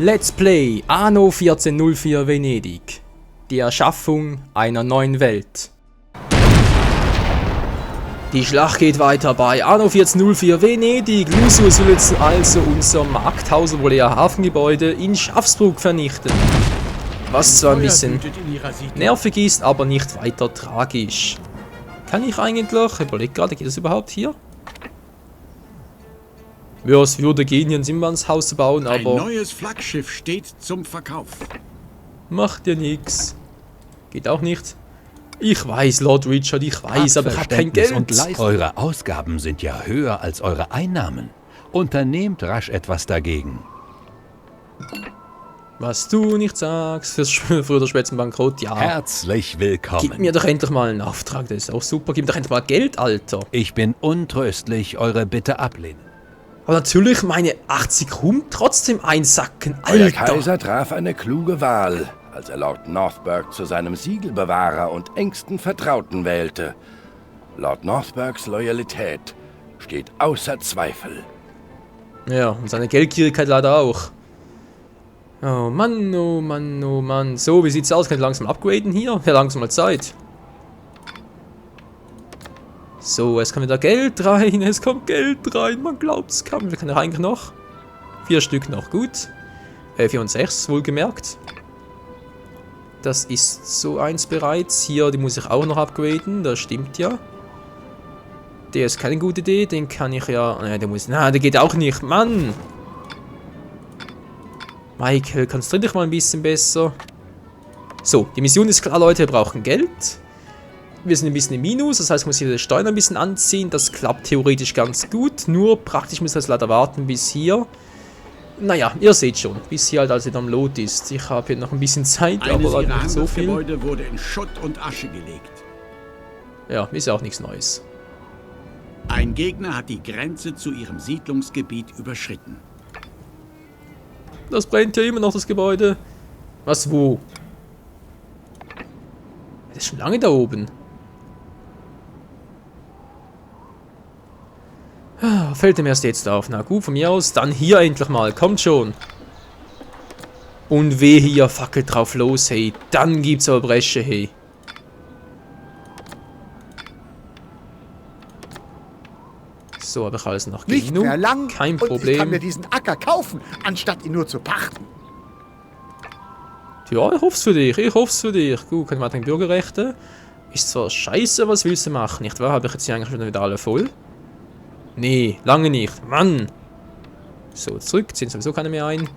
Let's Play Anno 1404 Venedig. Die Erschaffung einer neuen Welt. Die Schlacht geht weiter bei Anno 1404 Venedig. Lucius will jetzt also unser Markthaus, wohl eher Hafengebäude, in Schafsburg vernichten. Was zwar ein bisschen nervig ist, aber nicht weiter tragisch. Kann ich eigentlich, ich überlege gerade, geht das überhaupt hier? Ja, es würde gehen, hier ein Simbanshaus zu bauen, aber... Ein neues Flaggschiff steht zum Verkauf. Macht ja nichts. Geht auch nicht. Ich weiß, Lord Richard, ich weiß, aber ich habe kein Geld. Und eure Ausgaben sind ja höher als eure Einnahmen. Unternehmt rasch etwas dagegen. Was du nicht sagst, fürs früher oder später bankrott, ja. Herzlich willkommen. Gib mir doch endlich mal einen Auftrag, das ist auch super. Gib mir doch endlich mal Geld, Alter. Ich bin untröstlich, eure Bitte ablehnen. Aber natürlich meine 80 Rum trotzdem einsacken, Alter. Der Kaiser traf eine kluge Wahl, als er Lord Northberg zu seinem Siegelbewahrer und engsten Vertrauten wählte. Lord Northbergs Loyalität steht außer Zweifel. Ja, und seine Geldgierigkeit leider auch. Oh Mann, oh Mann, oh Mann. So, wie sieht's aus? Kann ich langsam upgraden hier? Ja, langsam mal Zeit. So, es kommt wieder Geld rein, es kommt Geld rein, man glaubt's kaum. Wir können eigentlich noch 4 Stück noch, gut. 4 und 6, wohlgemerkt. Das ist so eins bereits. Hier, die muss ich auch noch upgraden, das stimmt ja. Der ist keine gute Idee, den kann ich ja... Ne, der muss... Na, der geht auch nicht, Mann! Michael, konzentrier dich mal ein bisschen besser. So, die Mission ist klar, Leute, wir brauchen Geld. Wir sind ein bisschen im Minus, das heißt, ich muss hier die Steuern ein bisschen anziehen. Das klappt theoretisch ganz gut, nur praktisch muss ich das leider warten bis hier. Naja, ihr seht schon, bis hier halt also am Lot ist. Ich habe hier noch ein bisschen Zeit, aber leider nicht so viel. Das Gebäude wurde in Schutt und Asche gelegt. Ja, ist ja auch nichts Neues. Ein Gegner hat die Grenze zu ihrem Siedlungsgebiet überschritten. Das brennt ja immer noch, das Gebäude. Was, wo? Das ist schon lange da oben. Fällt dem erst jetzt auf. Na gut, von mir aus. Dann hier endlich mal. Kommt schon. Und wehe hier, fackelt drauf los, hey. Dann gibt's aber Bresche, hey. So, habe ich alles noch Nicht mehr lang, kein und ich kann mir Problem. diesen Acker kaufen, anstatt ihn nur zu pachten. Ja, ich hoff's für dich, ich hoff's für dich. Gut, kann ich mal den Bürgerrechte. Ist zwar scheiße, was willst du machen, nicht wahr? Habe ich jetzt hier eigentlich schon wieder alle voll? Nee, lange nicht. Mann! So, zurück, ziehen sowieso keine mehr ein.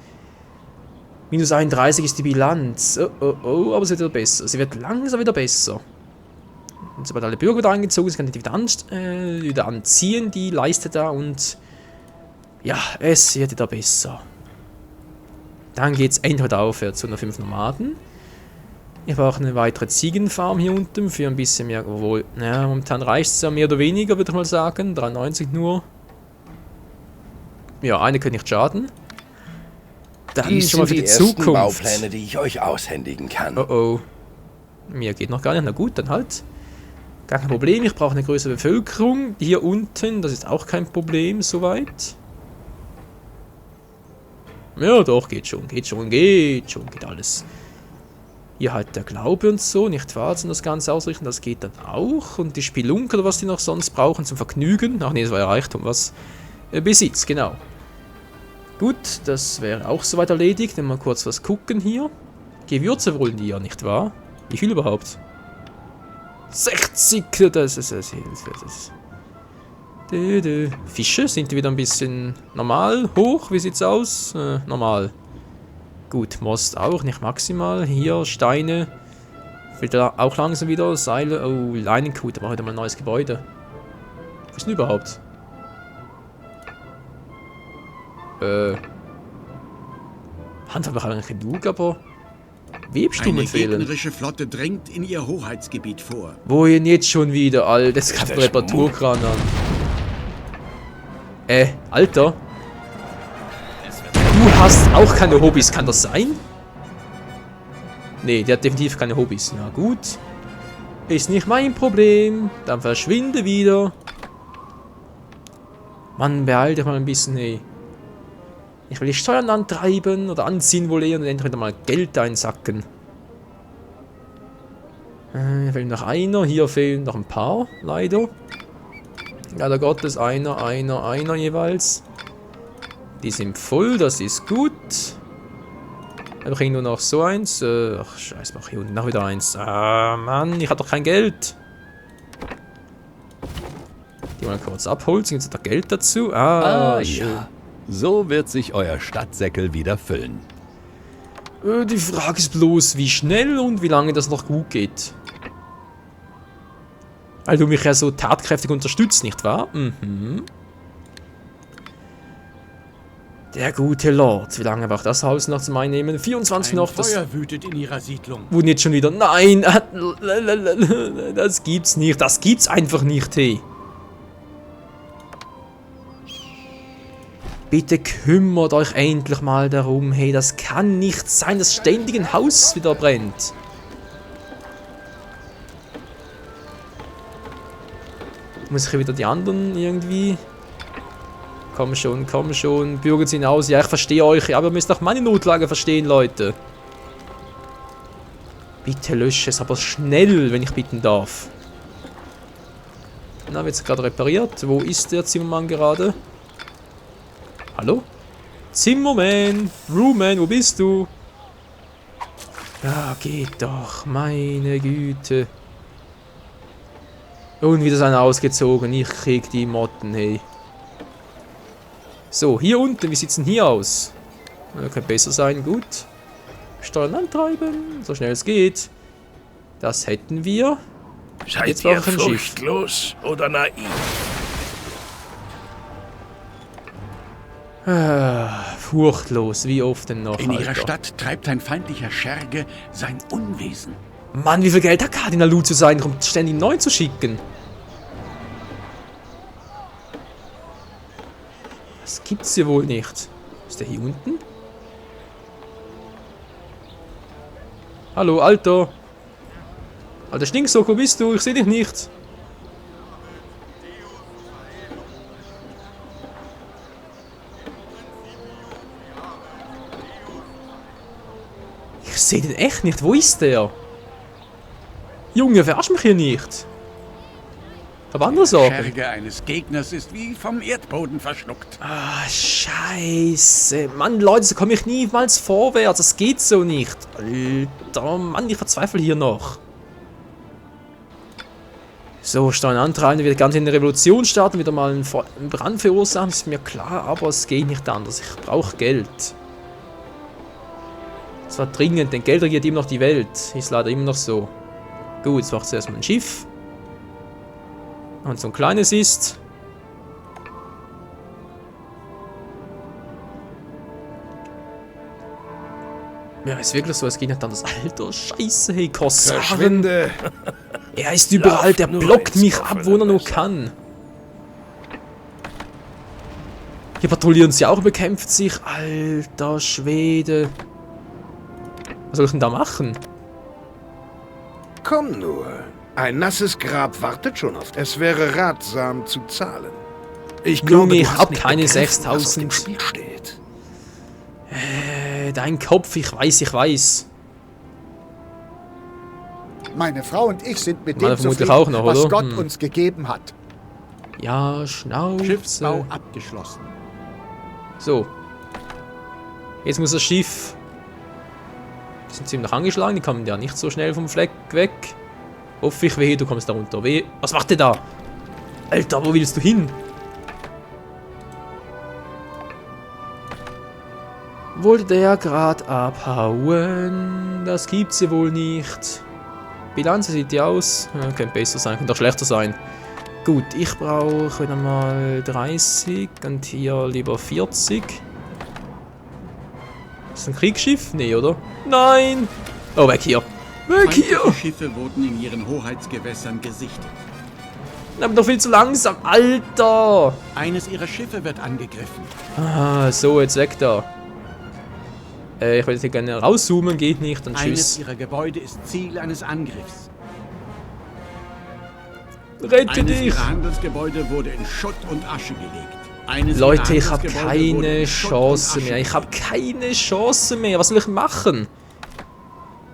Minus 31 ist die Bilanz. Oh, oh, oh, aber sie wird wieder besser. Sie wird langsam wieder besser. Und sobald alle Bürger wieder eingezogen sind, kann ich die wieder anziehen, die Leiste da. Und ja, es wird wieder besser. Dann geht es endlich wieder aufwärts zu 5 Nomaden. Ich brauche eine weitere Ziegenfarm hier unten für ein bisschen mehr. Obwohl, naja, momentan reicht es ja mehr oder weniger, würde ich mal sagen. 93 nur. Ja, eine könnte nicht schaden. Dann Dies schon mal sind für die die ersten Zukunft. Baupläne, die ich euch aushändigen kann. Oh oh. Mir geht noch gar nicht. Na gut, dann halt. Gar kein Problem. Ich brauche eine größere Bevölkerung. Hier unten, das ist auch kein Problem soweit. Ja, doch, geht schon, geht schon, geht schon, geht alles. Hier halt der Glaube und so, nicht wahr? Und das Ganze ausrichten, das geht dann auch. Und die Spelunke oder was die noch sonst brauchen zum Vergnügen. Ach nee, das war ja Reichtum, was? Besitz, genau. Gut, das wäre auch soweit erledigt. Dann mal kurz was gucken hier. Gewürze wollen die ja, nicht wahr? Wie viel überhaupt? 60, das ist... Fische, sind die wieder ein bisschen normal, hoch, wie sieht's aus? Normal. Gut, Most auch, nicht maximal. Hier, Steine. Fehlt da auch langsam wieder. Seile, oh, Leinenkut, da brauche ich mal ein neues Gebäude. Was ist denn überhaupt? Hand habe ich eigentlich genug, aber... Webstummen Eine fehlen. gegnerische Flotte dringt in ihr Hoheitsgebiet vor. Wohin jetzt schon wieder, Alter? Das kann Reparaturkran an. Alter. Du hast auch keine Hobbys, kann das sein? Nee, der hat definitiv keine Hobbys. Na gut. Ist nicht mein Problem. Dann verschwinde wieder. Mann, beeil dich mal ein bisschen, ey. Ich will die Steuern antreiben oder anziehen wohl eher und endlich wieder mal Geld einsacken. Hier fehlt noch einer. Hier fehlen noch ein paar, leider. Leider Gottes, einer jeweils. Die sind voll, das ist gut. Dann bringe ich nur noch so eins. Ach, scheiße, mach hier unten noch wieder eins. Ah, Mann, ich hab doch kein Geld. Die mal kurz abholzen, jetzt hat er Geld dazu. Ah, schön. Ja. So wird sich euer Stadtsäckel wieder füllen. Die Frage ist bloß, wie schnell und wie lange das noch gut geht. Weil du mich ja so tatkräftig unterstützt, nicht wahr? Mhm. Der gute Lord. Wie lange braucht das Haus noch zum Einnehmen? 24 Ein noch. Das Feuer wütet in ihrer Siedlung. wurden jetzt schon wieder. Nein! Das gibt's nicht. Das gibt's einfach nicht, hey. Bitte kümmert euch endlich mal darum. Hey, das kann nicht sein, dass ständig ein Haus wieder brennt. Muss ich hier wieder die anderen irgendwie... Komm schon, bürgert sie hinaus. Ja, ich verstehe euch, aber ihr müsst auch meine Notlage verstehen, Leute. Bitte lösche es, aber schnell, wenn ich bitten darf. Na, wird es gerade repariert? Wo ist der Zimmermann gerade? Hallo? Zimmermann! Roomman, wo bist du? Ja, geht doch, meine Güte. Und wieder ist einer ausgezogen. Ich krieg die Motten, hey. So, hier unten, wie sieht's denn hier aus? Könnte besser sein, gut. Steuern antreiben, so schnell es geht. Das hätten wir. Seid Jetzt ihr brauche ich ein Schiff. furchtlos oder naiv? Furchtlos, wie oft denn noch, In ihrer Alter. Stadt treibt ein feindlicher Scherge sein Unwesen. Mann, wie viel Geld hat Kardinal Lu zu sein, um ständig neu zu schicken? Das gibt's hier wohl nicht. Ist der hier unten? Hallo, Alter. Alter Stinksock, wo bist du? Ich sehe dich nicht. Ich sehe den echt nicht. Wo ist der? Junge, verarsch mich hier nicht. Ich habe andere Sorgen. Scherge eines Gegners ist wie vom Erdboden verschluckt. Ah, scheiße. Mann, Leute, so komme ich niemals vorwärts. Das geht so nicht. Alter, Mann, ich verzweifle hier noch. So, Steuern antreiben, wieder ganz in der Revolution starten, wieder mal einen Brand verursachen, ist mir klar, aber es geht nicht anders. Ich brauche Geld. Das war dringend, denn Geld regiert immer noch die Welt. Ist leider immer noch so. Gut, jetzt macht es erstmal ein Schiff. Und so ein kleines ist. Ja, ist wirklich so, es geht nicht anders. Alter, scheiße, hey, Korsaren. Verschwinde! Er ist überall, der Lauf nur blockt ins mich ab, wo er offene nur Messer. kann. Hier patrouillieren sie auch, bekämpft sich. Alter Schwede. Was soll ich denn da machen? Komm nur. Ein nasses Grab wartet schon auf. Es wäre ratsam zu zahlen. Ich Junge, glaube, ich du hast hab nicht keine begriffen, was auf 6000. dem Spiel steht. Dein Kopf, ich weiß. Meine Frau und ich sind mit Meine dem vermutlich zufrieden, auch noch, was oder? Gott Hm. uns gegeben hat. Ja, Schnauze. Schiffsbau abgeschlossen. So. Jetzt muss das Schiff... Die sind ziemlich angeschlagen, die kommen ja nicht so schnell vom Fleck weg. Hoffe ich, wehe, du kommst da runter. Wehe. Was macht der da? Alter, wo willst du hin? Wollte der gerade abhauen? Das gibt's ja wohl nicht. Bilanz sieht die aus. Ja, könnte besser sein, könnte auch schlechter sein. Gut, ich brauche wieder mal 30 und hier lieber 40. Ist das ein Kriegsschiff? Nee, oder? Nein! Oh, weg hier! Weg hier! Feindliche Schiffe wurden in ihren Hoheitsgewässern gesichtet. Aber doch viel zu langsam, Alter! Eines ihrer Schiffe wird angegriffen. Ah, so, jetzt weg da. Ich will jetzt hier gerne rauszoomen, geht nicht, dann Eines tschüss. ihrer Gebäude ist Ziel eines Angriffs. Rette Eines dich! ihrer Handelsgebäude wurde in Schutt und Asche gelegt. Leute, ich habe keine Chance mehr. Ich habe keine Chance mehr. Was soll ich machen?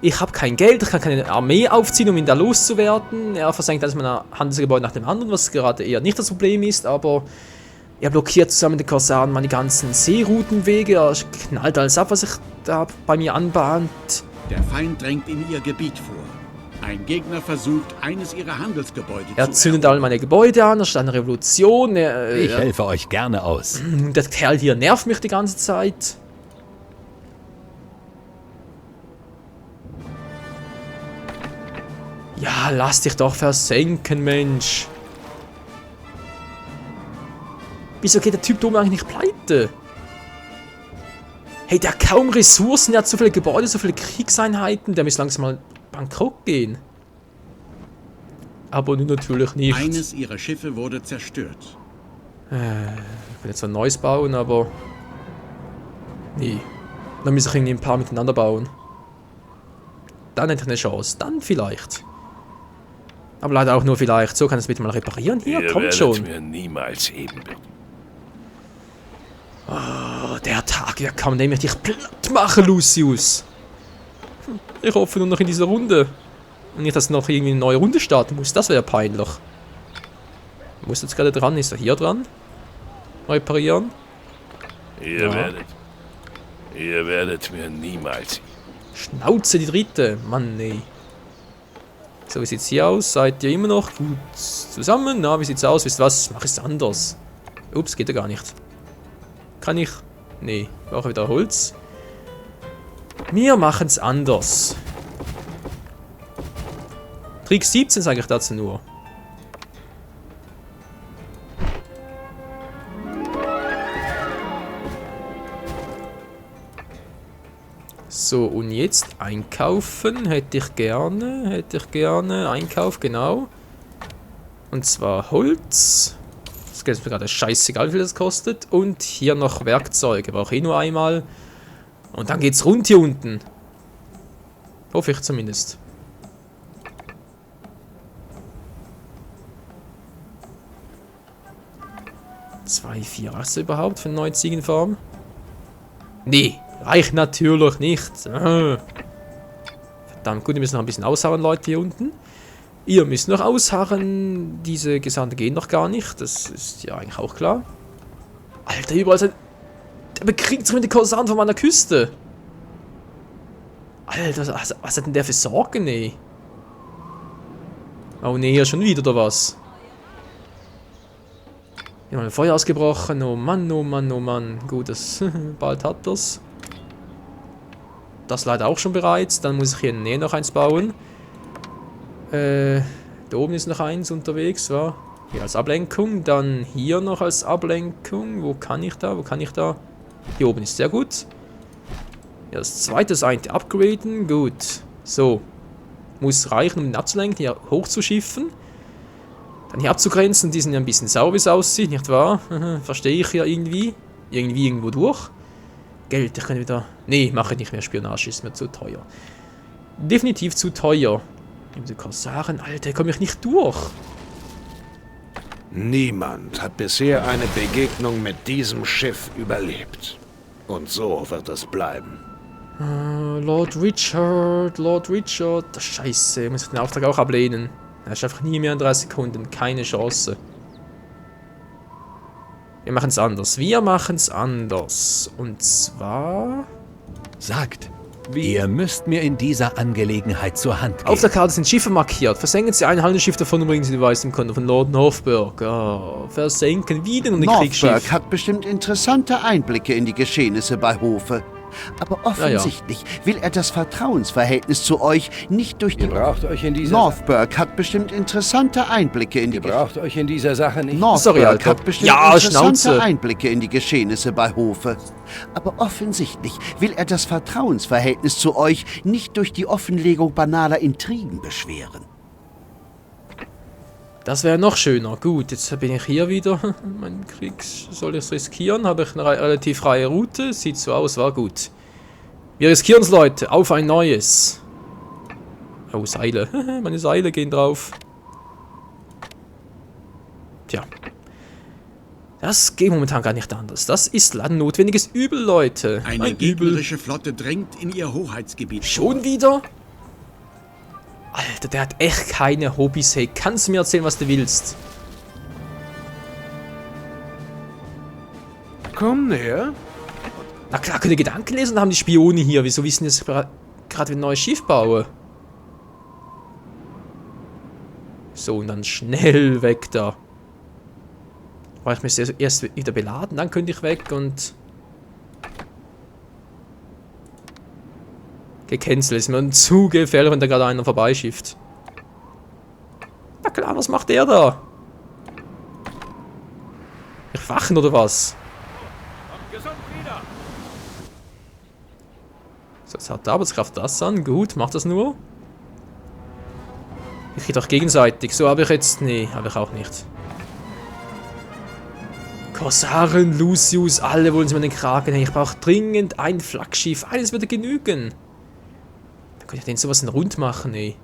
Ich habe kein Geld, ich kann keine Armee aufziehen, um ihn da loszuwerden. Er versenkt alles meiner Handelsgebäude nach dem anderen, was gerade eher nicht das Problem ist, aber er blockiert zusammen mit den Korsaren meine ganzen Seeroutenwege. Er knallt alles ab, was sich da bei mir anbahnt. Der Feind drängt in ihr Gebiet vor. Ein Gegner versucht, eines ihrer Handelsgebäude zu Er zündet alle meine Gebäude an, er steht eine Revolution. Ich helfe euch gerne aus. Der Kerl hier nervt mich die ganze Zeit. Ja, lass dich doch versenken, Mensch. Wieso geht der Typ da oben eigentlich nicht pleite? Hey, der hat kaum Ressourcen, der hat so viele Gebäude, so viele Kriegseinheiten, der muss langsam mal bankrott gehen. Aber nun natürlich nicht. Eines ihrer Schiffe wurde zerstört. Ich will jetzt ein neues bauen, aber... Nee. Dann muss ich irgendwie ein paar miteinander bauen. Dann hätte ich eine Chance. Dann vielleicht. Aber leider auch nur vielleicht. So kann ich es bitte mal reparieren. Hier, kommt schon. Mir niemals heben. Oh, der Tag, wer kann nämlich dich platt machen, Lucius? Ich hoffe nur noch in dieser Runde. Und nicht, dass ich noch irgendwie eine neue Runde starten muss. Das wäre peinlich. Wo ist jetzt gerade dran? Ist er hier dran? Reparieren? Ihr werdet mir niemals... Schnauze, die dritte. Mann, nee. So, wie sieht's hier aus? Seid ihr immer noch gut zusammen? Na, wie sieht's aus? Wisst ihr was? Mach es anders. Ups, geht ja gar nicht. Kann ich? Nee, ich brauche wieder Holz. Wir machen's anders. Trick 17 sage ich dazu nur. So, und jetzt einkaufen hätte ich gerne. Einkauf, genau. Und zwar Holz. Das ist mir gerade scheißegal, wie viel das kostet. Und hier noch Werkzeuge. Brauche ich nur einmal. Und dann geht's rund hier unten. Hoffe ich zumindest. Zwei, vier Rasse überhaupt für eine neue Ziegenfarm? Nee, reicht natürlich nicht. Verdammt gut, wir müssen noch ein bisschen ausharren, Leute, hier unten. Ihr müsst noch ausharren. Diese Gesandten gehen noch gar nicht. Das ist ja eigentlich auch klar. Alter, überall sind... Der bekriegt sich mit den Korsaren von meiner Küste. Alter, was hat denn der für Sorgen, ey? Oh nee, hier schon wieder oder was? Hier mal ein Feuer ausgebrochen. Oh Mann, oh Mann, oh Mann. Gut, das bald hat das. Das leider auch schon bereits. Dann muss ich hier in der Nähe noch eins bauen. Da oben ist noch eins unterwegs, ja. Hier als Ablenkung. Dann hier noch als Ablenkung. Wo kann ich da? Hier oben ist sehr gut. Ja, das zweite ist eigentlich upgraden. Gut. So. Muss reichen, um ihn abzulenken, hier hochzuschiffen. Dann hier abzugrenzen. Die sind ja ein bisschen sauer, wie es aussieht, nicht wahr? Verstehe ich ja irgendwie. Irgendwo durch. Geld, ich kann wieder... Nee, mache ich nicht mehr. Spionage ist mir zu teuer. Definitiv zu teuer. Die Korsaren, Alter, komme ich nicht durch. Niemand hat bisher eine Begegnung mit diesem Schiff überlebt. Und so wird es bleiben. Lord Richard. Scheiße, ich muss den Auftrag auch ablehnen. Er ist einfach nie mehr in 3 Sekunden. Keine Chance. Wir machen es anders. Und zwar... Sagt, ihr müsst mir in dieser Angelegenheit zur Hand gehen. Auf der Karte sind Schiffe markiert. Versenken Sie ein Handelsschiff davon und bringen Sie die Weiß im Konto von Lord Northburg. Oh, versenken wieder ein Kriegsschiff. Northburg hat bestimmt interessante Einblicke in die Geschehnisse bei Hofe. Aber offensichtlich will er das Vertrauensverhältnis zu euch nicht durch die... Ihr braucht euch in dieser... Northburg hat bestimmt interessante Einblicke in die... Ihr braucht euch in dieser Sache nicht... Sorry, Northburg Alter. hat bestimmt Ja, interessante Schnauze. Einblicke in die Geschehnisse bei Hofe. Aber offensichtlich will er das Vertrauensverhältnis zu euch nicht durch die Offenlegung banaler Intrigen beschweren. Das wäre noch schöner. Gut, jetzt bin ich hier wieder. Mein Krieg soll ich es riskieren. Habe ich eine relativ freie Route. Sieht so aus, war gut. Wir riskieren es, Leute. Auf ein neues. Oh, Seile. Meine Seile gehen drauf. Tja. Das geht momentan gar nicht anders. Das ist ein notwendiges Übel, Leute. Eine Ein Übel. gegnerische Flotte drängt in ihr Hoheitsgebiet. Schon wieder? Alter, der hat echt keine Hobbys, hey. Kannst du mir erzählen, was du willst? Komm näher. Na klar, könnt ihr Gedanken lesen, dann haben die Spione hier. Wieso wissen die, dass ich gerade wieder ein neues Schiff baue? So, und dann schnell weg da. Weil ich mich erst wieder beladen, dann könnte ich weg und... Gecancelt. Ist mir zu gefährlich, wenn da gerade einer vorbeischifft. Na klar, was macht der da? Ich wachen oder was? So, jetzt hat die Arbeitskraft das an. Gut, macht das nur. Ich kriege doch gegenseitig. So habe ich jetzt... Nee, habe ich auch nicht. Korsaren, Lucius, alle wollen sie mir den Kragen. Ich brauche dringend ein Flaggschiff. Eines würde genügen. Dann könnte ich den sowas rund machen, ey.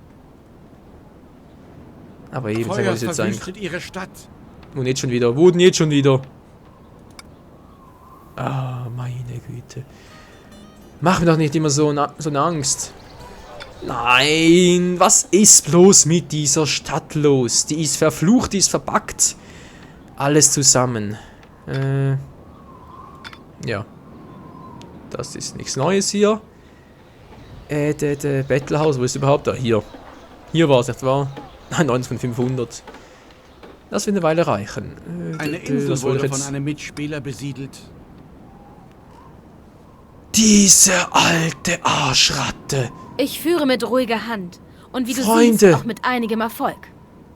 Aber eben, Feuer ist jetzt eigentlich... verwüstet ihre Stadt. Und jetzt schon wieder. Wurden jetzt schon wieder. Ah, meine Güte. Mach mir doch nicht immer so eine Angst. Nein, was ist bloß mit dieser Stadt los? Die ist verflucht, die ist verpackt. Alles zusammen. Ja. Das ist nichts Neues hier. Der Battlehouse, wo ist überhaupt da? Hier. Hier war es, nicht wahr? Nein, 9 von 500. Das wird eine Weile reichen. Eine Insel wurde von einem Mitspieler besiedelt. Diese alte Arschratte. Ich führe mit ruhiger Hand. Und wie du Freunde. siehst, auch mit einigem Erfolg.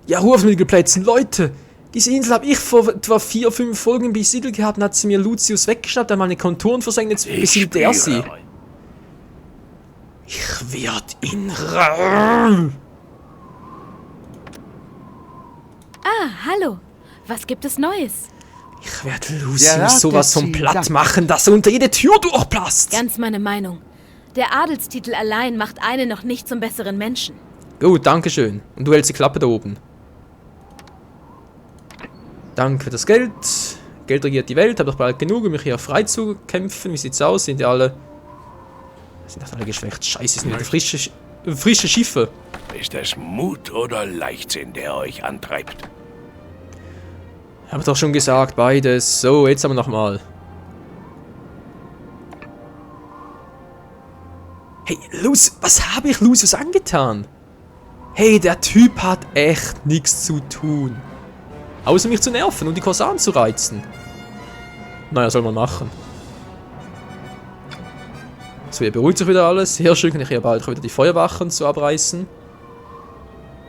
Ja, Hurfmittelplätzen, Leute. Diese Insel habe ich vor etwa 4-5 Folgen besiedelt gehabt und hat sie mir Lucius weggeschnappt, einmal meine Konturen versenkt, jetzt besiedelt er sie. Ich werd ihn Hallo. Was gibt es Neues? Ich werde Der Lucius Rat sowas der von platt Zieljagd. machen, dass er unter jede Tür durchpasst. Ganz meine Meinung. Der Adelstitel allein macht einen noch nicht zum besseren Menschen. Gut, danke schön. Und du hältst die Klappe da oben. Danke für das Geld. Geld regiert die Welt, hab doch bald genug, um mich hier frei zu kämpfen. Wie sieht's aus? Sind die alle... Sind doch alle geschwächt. Scheiße, sind wieder frische Schiffe. Ist es Mut oder Leichtsinn, der euch antreibt? Hab doch schon gesagt, beides. So, jetzt aber nochmal. Hey, was habe ich Lucius angetan? Hey, der Typ hat echt nichts zu tun. Außer mich zu nerven und die Korsaren zu reizen. Naja, soll man machen. So, hier beruhigt sich wieder alles. Sehr schön, kann ich hier bald wieder die Feuerwachen zu abreißen.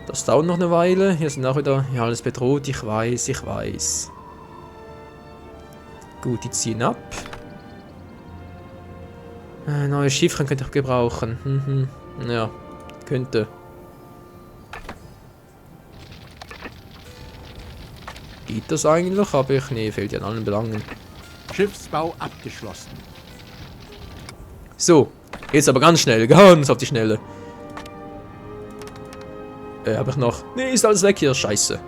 Das dauert noch eine Weile. Hier sind auch wieder ja, alles bedroht. Ich weiß, ich weiß. Gut, die ziehen ab. Neues Schiff könnte ich gebrauchen. Ja, könnte. Geht das eigentlich? Aber ich... Nee, fehlt ja in allen Belangen. Schiffsbau abgeschlossen. So, jetzt aber ganz schnell. Ganz auf die Schnelle. Hab ich noch... Nee, ist alles weg hier. Scheiße.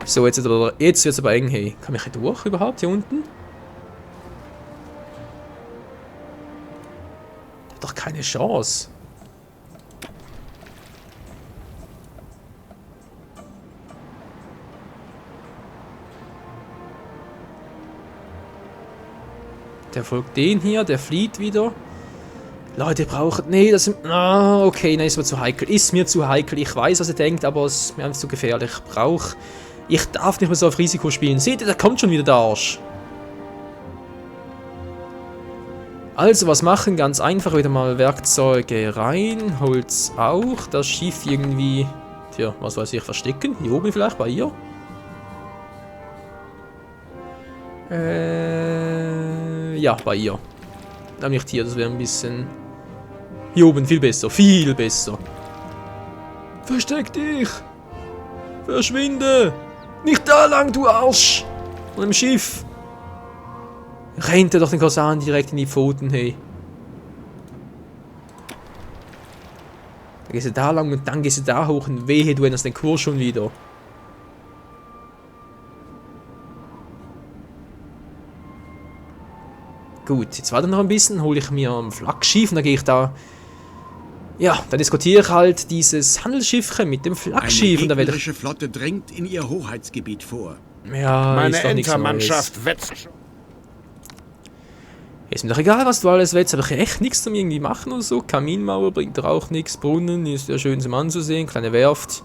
So, jetzt wird's aber eng, hey. Kann ich hier durch überhaupt, hier unten? Hat doch keine Chance. Der folgt den hier, der flieht wieder. Leute, brauchen... Nee, das sind... Ah, okay, nein, ist mir zu heikel. Ist mir zu heikel. Ich weiß, was ihr denkt, aber es ist mir einfach zu gefährlich. Ich darf nicht mehr so auf Risiko spielen. Seht ihr, da kommt schon wieder der Arsch. Also, was machen? Ganz einfach. Wieder mal Werkzeuge rein. Holz auch. Das Schiff irgendwie... Tja, was weiß ich, verstecken. Hier oben vielleicht, bei ihr. Ja, bei ihr. Aber nicht hier, das wäre ein bisschen... Hier oben, viel besser, viel besser. Versteck dich! Verschwinde! Nicht da lang, du Arsch! Und im Schiff! Rennt er doch den Korsaren direkt in die Pfoten, hey. Dann gehst du da lang und dann gehst du da hoch und wehe, du änderst den Kurs schon wieder. Gut, jetzt warte noch ein bisschen, hole ich mir ein Flaggschiff und dann gehe ich da... Ja, dann diskutiere ich halt dieses Handelsschiffchen mit dem Flaggschiff Eine und dann werde ich... gegnerische Flotte drängt in ihr Hoheitsgebiet vor. Ja, Meine ist doch nichts Neues. Entermannschaft wetzt schon. Ist mir doch egal, was du alles willst, aber ich echt nichts zum irgendwie machen oder so. Kaminmauer bringt doch auch nichts, Brunnen ist ja schön zum Anzusehen, kleine Werft.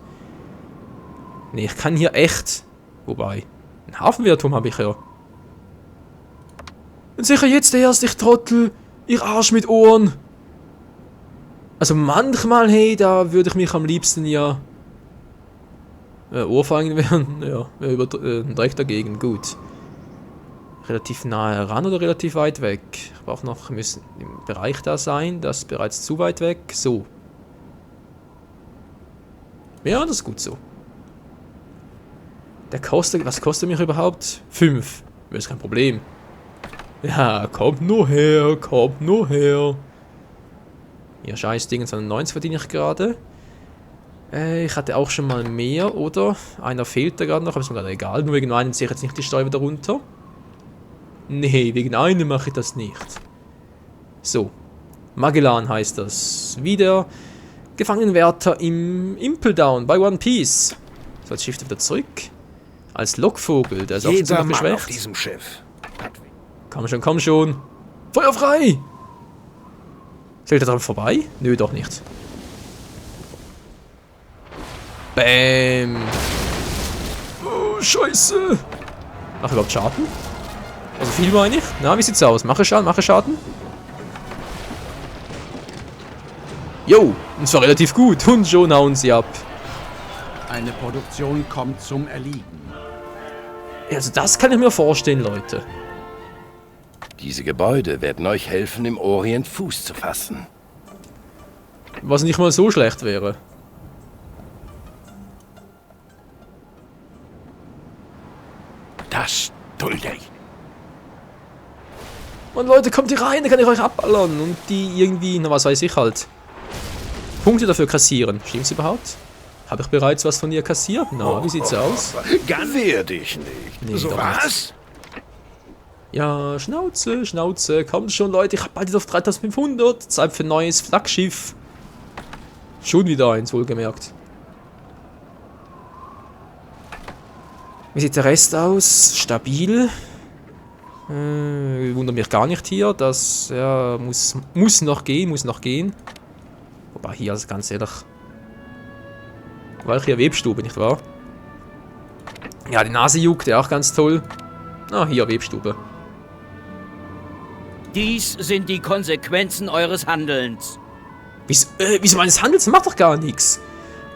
Nee, ich kann hier echt... Wobei, einen Hafenwehrturm habe ich ja. Und sicher jetzt erst, ich Trottel, ihr Arsch mit Ohren. Also manchmal, hey, da würde ich mich am liebsten ja... Ohrfeigen werden, ja, direkt dagegen, gut. Relativ nahe heran oder relativ weit weg? Ich brauche noch, wir müssen im Bereich da sein, das ist bereits zu weit weg. So. Ja, das ist gut so. Der kostet, was kostet mich überhaupt? 5. Das ist kein Problem. Ja, kommt nur her, kommt nur her. Ja, scheiß Ding, 90 verdiene ich gerade. Ich hatte auch schon mal mehr, oder? Einer fehlt da gerade noch, aber ist mir gerade egal. Nur wegen einem ziehe ich jetzt nicht die Steuer wieder runter. Nee, wegen einem mache ich das nicht. So. Magellan heißt das. Wieder Gefangenenwärter im Impeldown bei One Piece. So, jetzt schifft er wieder zurück. Als Lockvogel, der ist auch Jeder noch Mann auf geschwächt. diesem Schiff. Komm schon, komm schon. Feuer frei! Zählt er dran vorbei? Nö, doch nicht. Bäm! Oh, scheiße! Mach überhaupt Schaden? Also viel meine ich? Na, wie sieht's aus? Mache Schaden, mache Schaden? Jo, und zwar relativ gut. Und schon hauen sie ab. Eine Produktion kommt zum Erliegen. Also das kann ich mir vorstellen, Leute. Diese Gebäude werden euch helfen, im Orient Fuß zu fassen. Was nicht mal so schlecht wäre. Das dulde ich. Und Leute, kommt hier rein, dann kann ich euch abballern. Und die irgendwie, na was weiß ich halt, Punkte dafür kassieren. Stimmt's überhaupt? Habe ich bereits was von ihr kassiert? Na, wie sieht's aus? Wehr dich nicht. Nee, So doch was? Ja, Schnauze, Schnauze. Kommt schon, Leute, ich hab bald auf 3500. Zeit für ein neues Flaggschiff. Schon wieder eins, wohlgemerkt. Wie sieht der Rest aus? Stabil. Wundert mich gar nicht hier. Das ja, muss noch gehen, Wobei hier, also ganz ehrlich. Weil hier Webstube, nicht wahr? Ja, die Nase juckt, ja auch ganz toll. Ah, hier Webstube. Dies sind die Konsequenzen eures Handelns. Wieso meines Handels? Macht doch gar nichts.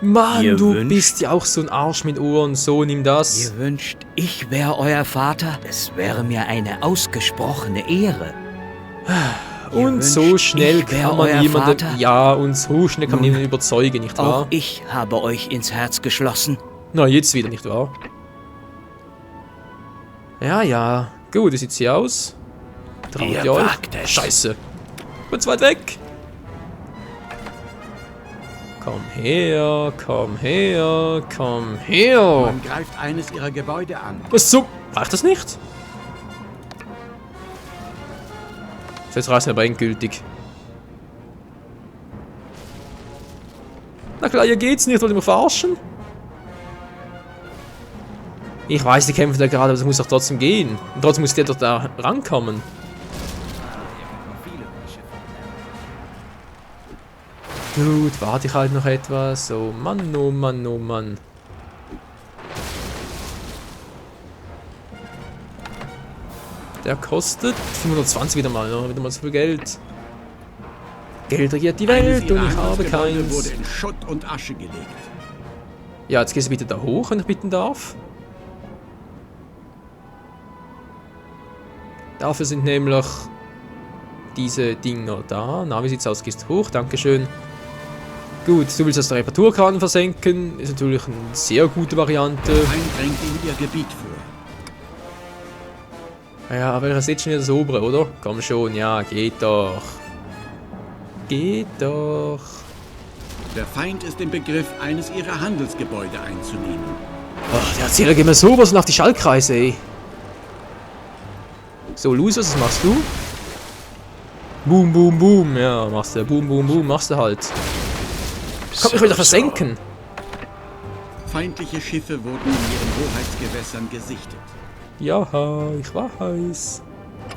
Mann, Ihr du wünscht- bist ja auch so ein Arsch mit Ohren. So, nimm das. Ihr wünscht, ich wäre euer Vater? Es wäre mir eine ausgesprochene Ehre. Ihr Und wünscht, so schnell ich wär kann man euer jemanden... Vater? Ja, und so schnell kann man jemanden überzeugen, nicht wahr? Auch ich habe euch ins Herz geschlossen. Na, jetzt wieder, nicht wahr? Ja, ja. Gut, wie sieht's hier aus? Traut Ihr ihr euch? wagt es. Scheiße. Bin zu weit weg. Komm her, komm her, komm her. Man greift eines ihrer Gebäude an. Was so? Reicht das nicht? So, jetzt reißt mir aber endgültig. Na klar, hier geht's nicht, wollt ihr mich verarschen? Ich weiß, die kämpfen da gerade, aber es muss doch trotzdem gehen. Und trotzdem muss der doch da rankommen. Gut, warte ich halt noch etwas. Oh Mann, oh Mann, oh Mann. Der kostet 520 wieder mal, ne? Wieder mal so viel Geld. Geld regiert die Eines Welt ihrer und ich habe Handelsgebäude wurde keins. in Schutt und Asche gelegt. Ja, jetzt gehst du bitte da hoch, wenn ich bitten darf. Dafür sind nämlich diese Dinger da. Na, wie sieht's aus? Gehst du hoch, dankeschön. Gut, du willst das Reparaturkran versenken. Ist natürlich eine sehr gute Variante. Der Feind drängt in ihr Gebiet vor. Ja, aber ihr seht schon wieder das obere, oder? Komm schon, ja, geht doch. Geht doch. Der Feind ist im Begriff, eines ihrer Handelsgebäude einzunehmen. Ach, der Erzähler geht mir sowas nach die Schallkreise, ey. So, Luis, was machst du? Boom, boom, boom. Ja, machst du. Boom, boom, boom. Machst du halt. Komm, ich will doch versenken. Feindliche Schiffe wurden in ihren Hoheitsgewässern gesichtet. Ja, ich weiß.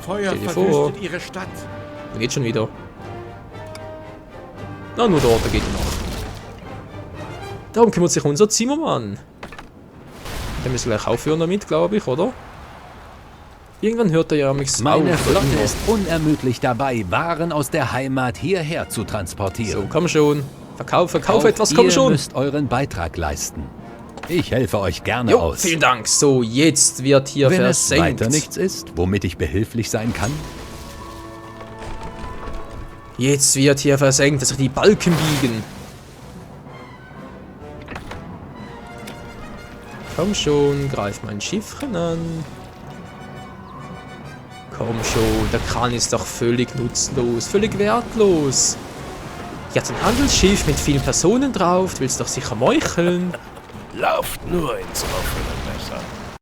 Feuer Stell dir verwüstet vor. ihre Stadt. Geht schon wieder. Na, nur dort geht noch. Darum kümmert sich unser Zimmermann. Der müssen gleich aufhören damit, glaube ich, oder? Irgendwann hört er ja mich Meine auf. Flotte Immer. ist unermüdlich dabei, Waren aus der Heimat hierher zu So, transportieren. komm schon. Verkauf Auch etwas, komm ihr schon. müsst euren Beitrag leisten. Ich helfe euch gerne Jo, aus. vielen Dank. So, jetzt wird hier Wenn es versenkt. weiter nichts ist, womit ich behilflich sein kann, Jetzt wird hier versenkt, dass sich die Balken biegen. Komm schon, greif mein Schiffchen an. Komm schon, der Kran ist doch völlig nutzlos, völlig wertlos. Jetzt ein Handelsschiff mit vielen Personen drauf, du willst doch sicher meucheln. Lauft nur ins offene Messer.